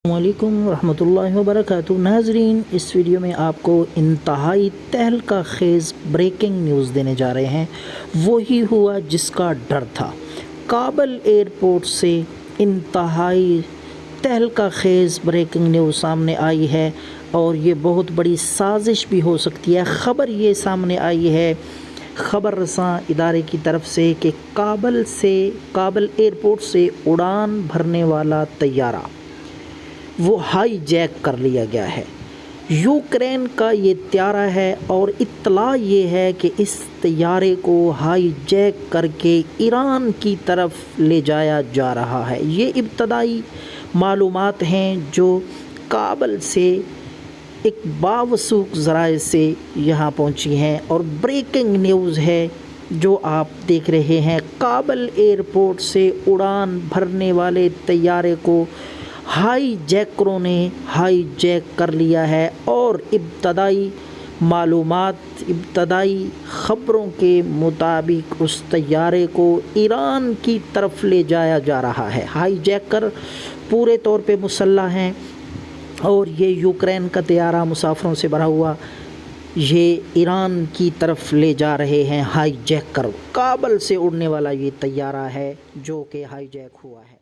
السلام علیکم ورحمۃ اللہ وبرکاتہ۔ ناظرین، اس ویڈیو میں آپ کو انتہائی تہلکہ خیز بریکنگ نیوز دینے جا رہے ہیں۔ وہی ہوا جس کا ڈر تھا۔ کابل ایئرپورٹ سے انتہائی تہلکہ خیز بریکنگ نیوز سامنے آئی ہے اور یہ بہت بڑی سازش بھی ہو سکتی ہے۔ خبر یہ سامنے آئی ہے خبر رساں ادارے کی طرف سے کہ کابل ایئرپورٹ سے اڑان بھرنے والا طیارہ وہ ہائی جیک کر لیا گیا ہے۔ یوکرین کا یہ طیارہ ہے اور اطلاع یہ ہے کہ اس طیارے کو ہائی جیک کر کے ایران کی طرف لے جایا جا رہا ہے۔ یہ ابتدائی معلومات ہیں جو کابل سے ایک باوثوق ذرائع سے یہاں پہنچی ہیں اور بریکنگ نیوز ہے جو آپ دیکھ رہے ہیں۔ کابل ایئرپورٹ سے اڑان بھرنے والے طیارے کو ہائی جیکروں نے ہائی جیک کر لیا ہے اور ابتدائی خبروں کے مطابق اس طیارے کو ایران کی طرف لے جایا جا رہا ہے۔ ہائی جیکر پورے طور پہ مسلح ہیں اور یہ یوکرین کا طیارہ مسافروں سے بھرا ہوا یہ ایران کی طرف لے جا رہے ہیں ہائی جیک کر۔ کابل سے اڑنے والا یہ طیارہ ہے جو کہ ہائی جیک ہوا ہے۔